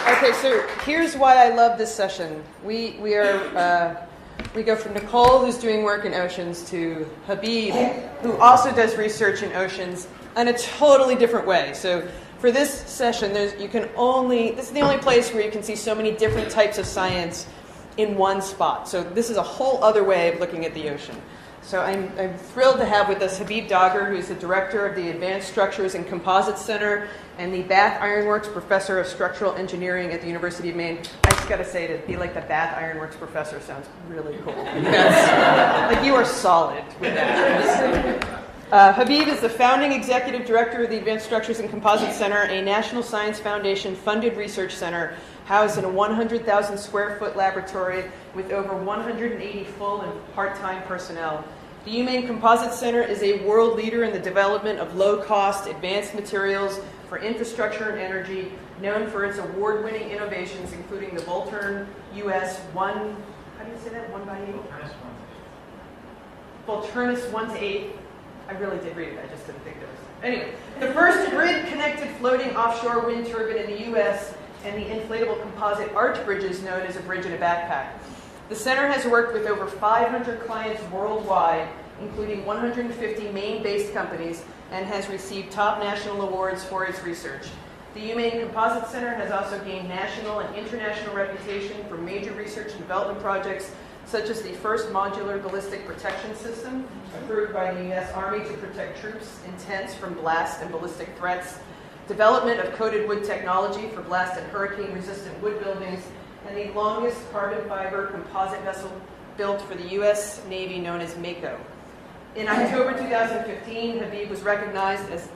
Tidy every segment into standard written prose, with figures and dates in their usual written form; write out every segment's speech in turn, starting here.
Okay, so here's why I love this session. We go from Nicole, who's doing work in oceans, to Habib, who also does research in oceans in a totally different way. So for this session, this is the only place where you can see so many different types of science in one spot. So this is a whole other way of looking at the ocean. So I'm thrilled to have with us Habib Dagher, who is the director of the Advanced Structures and Composites Center and the Bath Ironworks Professor of Structural Engineering at the University of Maine. I just got to say, to be like the Bath Ironworks Professor sounds really cool. Like you are solid with that. Habib is the founding executive director of the Advanced Structures and Composites Center, a National Science Foundation funded research center housed in a 100,000 square foot laboratory with over 180 full and part-time personnel. The UMaine Composites Center is a world leader in the development of low-cost advanced materials for infrastructure and energy, known for its award-winning innovations, including the Volturn US 1, how do you say that, 1x8? Volturnus 1-8. I really did read it, I just didn't think there was. Anyway, the first grid-connected floating offshore wind turbine in the US, and the inflatable composite arch bridges known as a bridge in a backpack. The center has worked with over 500 clients worldwide, including 150 Maine-based companies, and has received top national awards for its research. The UMaine Composite Center has also gained national and international reputation for major research and development projects, such as the first modular ballistic protection system, approved by the U.S. Army to protect troops in tents from blast and ballistic threats, development of coated wood technology for blast and hurricane-resistant wood buildings, and the longest carbon fiber composite vessel built for the U.S. Navy known as Mako. In October 2015, Habib was recognized as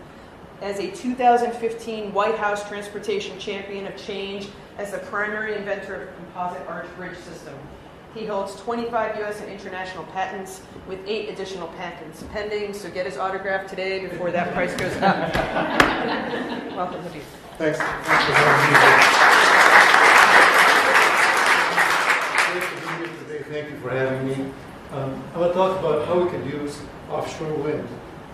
a 2015 White House Transportation Champion of Change as the primary inventor of a composite arch bridge system. He holds 25 U.S. and international patents, with 8 additional patents pending, so get his autograph today before that price goes up. Welcome, Habib. Thanks. Thanks for having me. Great to be here today. Thank you for having me. I want to talk about how we can use offshore wind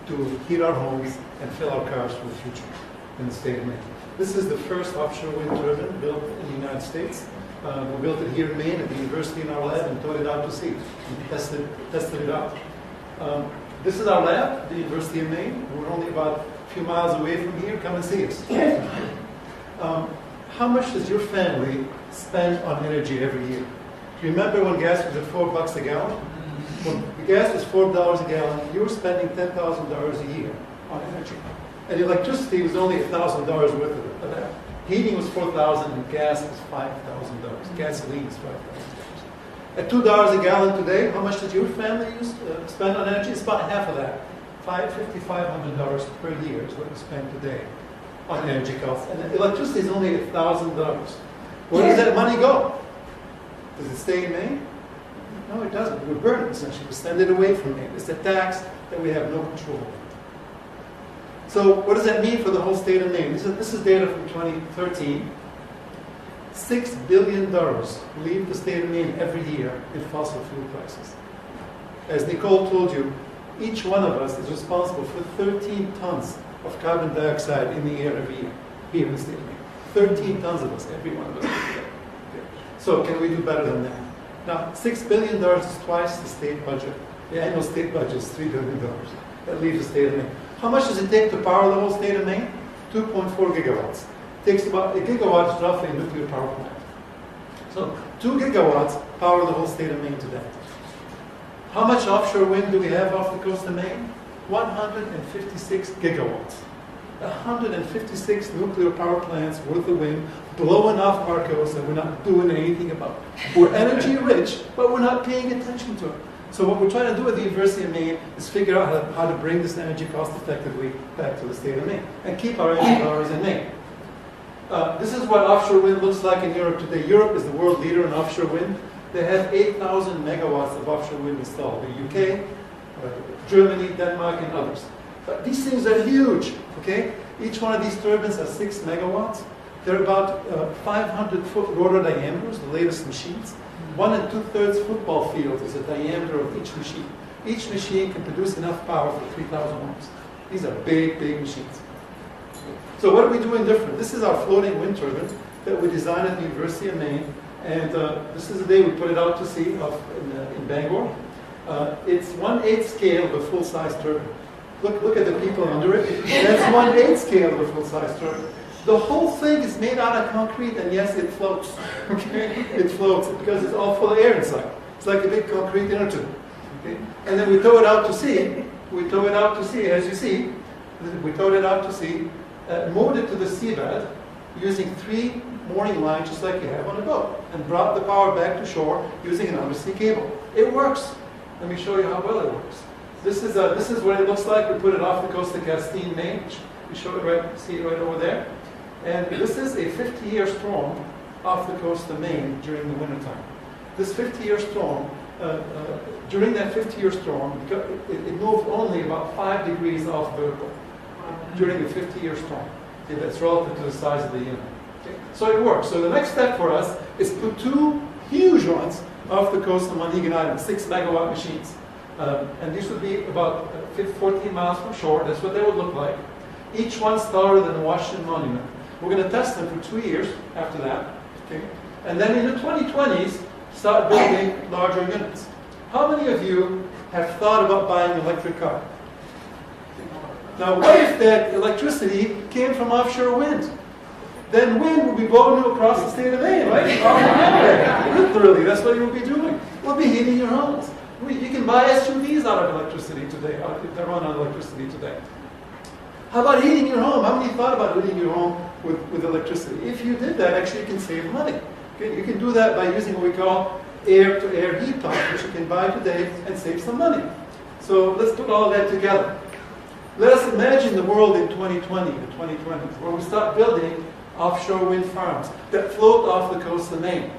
to heat our homes and fill our cars for the future in the state of Maine. This is the first offshore wind turbine built in the United States. We built it here in Maine at the university in our lab and towed it out to sea and tested it out. This is our lab at the University of Maine. We're only about a few miles away from here. Come and see us. How much does your family spend on energy every year? Do you remember when gas was at $4 a gallon? When the gas was $4 a gallon, you were spending $10,000 a year on energy. And electricity was only $1,000 worth of that. Heating was $4,000 and gas was $5,000. Gasoline is $5,000. At $2 a gallon today, how much does your family spend on energy? It's about half of that. $500 per year is what we spend today on energy costs. And electricity is only $1,000. Where does that money go? Does it stay in Maine? No, it doesn't. We burn it essentially. We send it away from Maine. It's a tax that we have no control over. So what does that mean for the whole state of Maine? This is data from 2013. $6 billion leave the state of Maine every year in fossil fuel prices. As Nicole told you, each one of us is responsible for 13 tons of carbon dioxide in the air every year here in the state of Maine. 13 tons of us, every one of us. Okay. So can we do better than that? Now, $6 billion is twice the state budget. The annual state budget is $3 billion. That leaves the state of Maine. How much does it take to power the whole state of Maine? 2.4 gigawatts. It takes about a gigawatt, roughly, a nuclear power plant. So 2 gigawatts power the whole state of Maine today. How much offshore wind do we have off the coast of Maine? 156 gigawatts. 156 nuclear power plants worth of wind blowing off our coast that we're not doing anything about. We're energy rich, but we're not paying attention to it. So what we're trying to do at the University of Maine is figure out how to bring this energy cost effectively back to the state of Maine and keep our energy powers in Maine. This is what offshore wind looks like in Europe today. Europe is the world leader in offshore wind. They have 8,000 megawatts of offshore wind installed. The UK, Germany, Denmark, and others. But these things are huge, okay? Each one of these turbines has 6 megawatts. They're about 500-foot rotor diameters, the latest machines. 1 2/3 football field is the diameter of each machine. Each machine can produce enough power for 3,000 homes. These are big, big machines. So what are we doing different? This is our floating wind turbine. that we designed at the University of Maine. And this is the day we put it out to sea in Bangor. It's 1/8 scale of a full-size turbine. Look at the people under it. That's 1/8 scale of a full-size turbine. The whole thing is made out of concrete, and yes, it floats. Okay, it floats because it's all full of air inside. It's like a big concrete inner tube. Okay, and then we tow it out to sea. We tow it out to sea, as you see. We towed it out to sea, moved it to the seabed using 3 mooring lines, just like you have on a boat, and brought the power back to shore using an undersea cable. It works. Let me show you how well it works. This is what it looks like. We put it off the coast of Castine, Maine. We show it right, see it right over there. And this is a 50-year storm off the coast of Maine during the wintertime. This 50-year storm, during that 50-year storm, it moved only about 5 degrees off vertical during a 50-year storm. Okay, that's relative to the size of the unit. Okay, so it works. So the next step for us is put 2 huge ones off the coast of Mohegan Island, 6-megawatt machines. And these would be about 14 miles from shore. That's what they would look like. Each one taller than the Washington Monument. We're going to test them for 2 years after that. Okay? And then in the 2020s, start building larger units. How many of you have thought about buying an electric car? Now, what if that electricity came from offshore wind? Then wind will be blowing you across the state of Maine, right? Literally, that's what you'll be doing. We'll be heating your homes. You can buy SUVs out of electricity today, if they run on electricity today. How about heating your home? How many thought about heating your home with electricity? If you did that, actually you can save money. Okay? You can do that by using what we call air-to-air heat pump, which you can buy today and save some money. So let's put all that together. Let us imagine the world in 2020, the 2020s, where we start building offshore wind farms that float off the coast of Maine.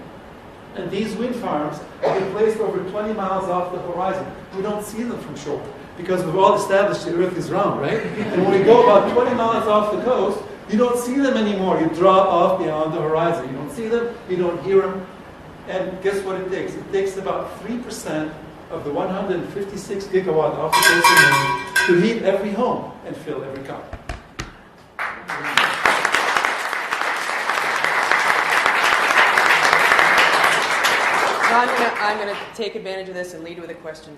And these wind farms have been placed over 20 miles off the horizon. We don't see them from shore because we've all established the Earth is round, right? And when we go about 20 miles off the coast, you don't see them anymore. You drop off beyond the horizon. You don't see them, you don't hear them. And guess what it takes? It takes about 3% of the 156 gigawatt off the coast of Maine to heat every home and fill every car. I'm going to take advantage of this and lead with a question.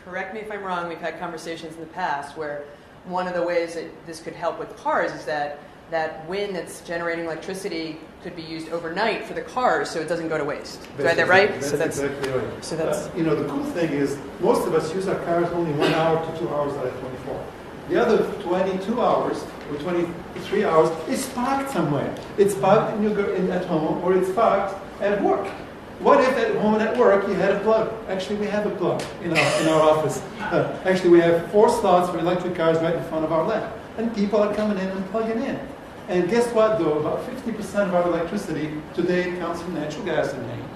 Correct me if I'm wrong, we've had conversations in the past where one of the ways that this could help with cars is that wind that's generating electricity could be used overnight for the cars so it doesn't go to waste. Do I have that right? That's exactly right. So that's the cool thing is most of us use our cars only 1 hour to 2 hours out of 24. The other 22 hours or 23 hours is parked somewhere. It's parked at home or it's parked at work. What if at home and at work you had a plug? Actually, we have a plug in our office. Actually, we have 4 slots for electric cars right in front of our lab. And people are coming in and plugging in. And guess what, though? About 50% of our electricity today comes from natural gas in Maine.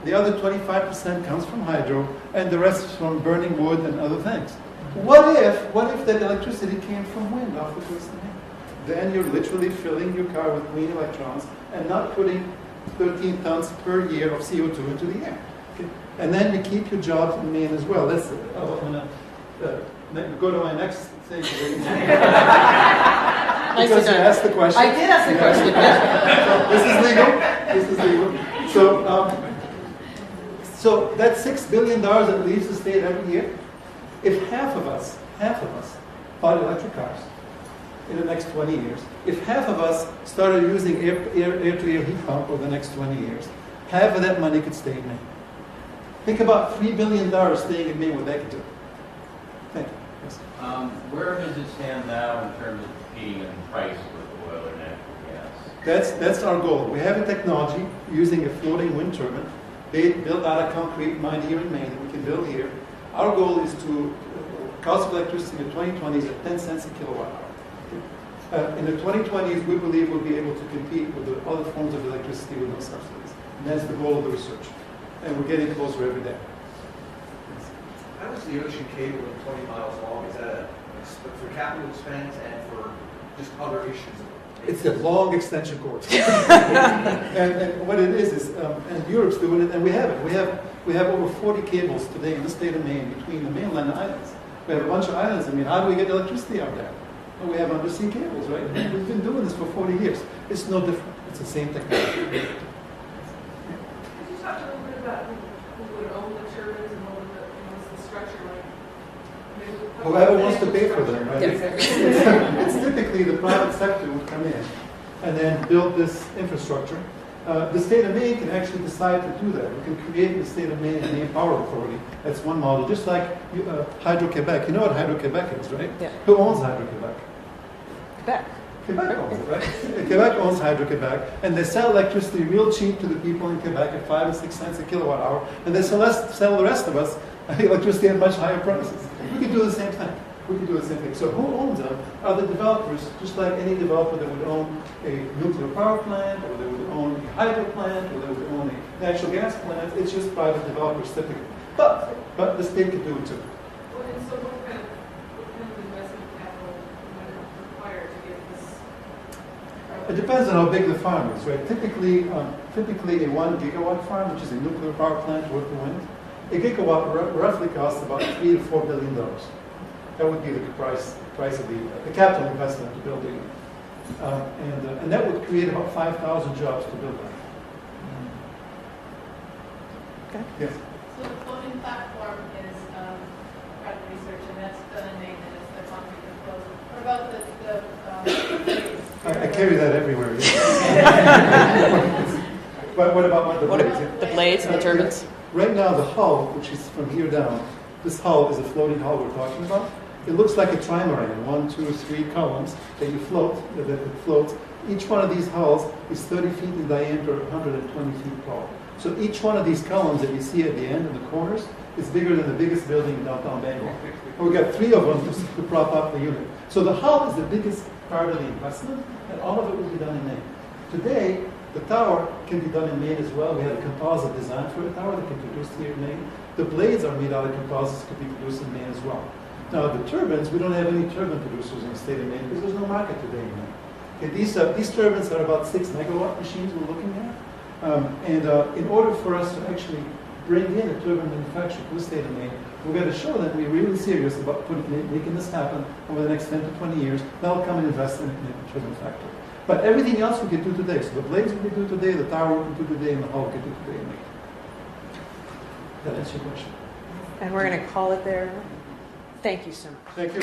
The other 25% comes from hydro, and the rest is from burning wood and other things. What if that electricity came from wind off the coast of Maine? Then you're literally filling your car with clean electrons and not putting 13 tons per year of CO2 into the air. Okay? And then you keep your jobs in Maine as well. That's I'm going to go to my next thing. Because you asked the question. I did ask the question. So this is legal. So that's $6 billion that leaves the state every year. If half of us bought electric cars in the next 20 years, if half of us started using air-to-air heat pump over the next 20 years, half of that money could stay in Maine. Think about $3 billion staying in Maine, what that could do. Thank you. Yes. Where does it stand now in terms of competing in price with oil or natural gas? That's our goal. We have a technology using a floating wind turbine built out of concrete mined here in Maine that we can build here. Our goal is to cost of electricity in the 2020s at 10 cents a kilowatt hour. In the 2020s, we believe we'll be able to compete with the other forms of electricity with no subsidies. And that's the goal of the research. And we're getting closer every day. How is the ocean cable in 20 miles long? Is that for capital expense and for just other issues? It's a long extension cord. and what it is and Europe's doing it, and we have it. We have over 40 cables today in the state of Maine between the mainland and islands. We have a bunch of islands. I mean, how do we get electricity out there? Well, we have undersea cables, right? We've been doing this for 40 years. It's no different. It's the same technology. Could you talk a little bit about who would own the turbines and what would what's the structure like? Whoever wants to pay for them, right? It's typically the private sector would come in and then build this infrastructure. The state of Maine can actually decide to do that. We can create the state of Maine and Maine Power Authority. That's one model, just like Hydro-Quebec. You know what Hydro-Quebec is, right? Yeah. Who owns Hydro-Quebec? Quebec. Quebec owns it, right? Quebec owns Hydro-Quebec, and they sell electricity real cheap to the people in Quebec at 5 and 6 cents a kilowatt hour, and they sell the rest of us electricity at much higher prices. We can do the same thing. We can do the same thing. So who owns them are the developers, just like any developer that would own a nuclear power plant, or they would own a hydro plant, or they would own a natural gas plant. It's just private developers typically. But the state can do it too. Well, and so what kind of investment capital might it require to get this? It depends on how big the farm is, right? Typically a 1 gigawatt farm, which is a nuclear power plant worth the wind, a gigawatt roughly costs about $3 to $4 billion. That would be the price of the capital investment to build it. And that would create about 5,000 jobs to build that. Okay. Yes. So the floating platform is private research, and that's done in Maine, and it's the concrete that floats. What about I carry that everywhere. Yes. But what about the blades? The blades and the turbines? Right now, the hull, which is from here down, this hull is a floating hull we're talking about. It looks like a trimaran, 1, 2, 3 columns that you float, that it floats. Each one of these hulls is 30 feet in diameter, 120 feet tall. So each one of these columns that you see at the end and the corners is bigger than the biggest building in downtown Bangor. We've got 3 of them to prop up the unit. So the hull is the biggest part of the investment, and all of it will be done in Maine. Today, the tower can be done in Maine as well. We have a composite design for the tower that can be produced here in Maine. The blades are made out of composites that can be produced in Maine as well. Now, the turbines, we don't have any turbine producers in the state of Maine because there's no market today in Maine. Okay, these turbines are about 6 megawatt machines we're looking at. In order for us to actually bring in a turbine manufacturer to the state of Maine, we've got to show that we're really serious about making this happen over the next 10 to 20 years. They'll come and invest in a turbine factory. But everything else we can do today. So the blades we can do today, the tower we can do today, and the hull we can do today in Maine. That answers your question. And we're going to call it there. Thank you so much. Thank you.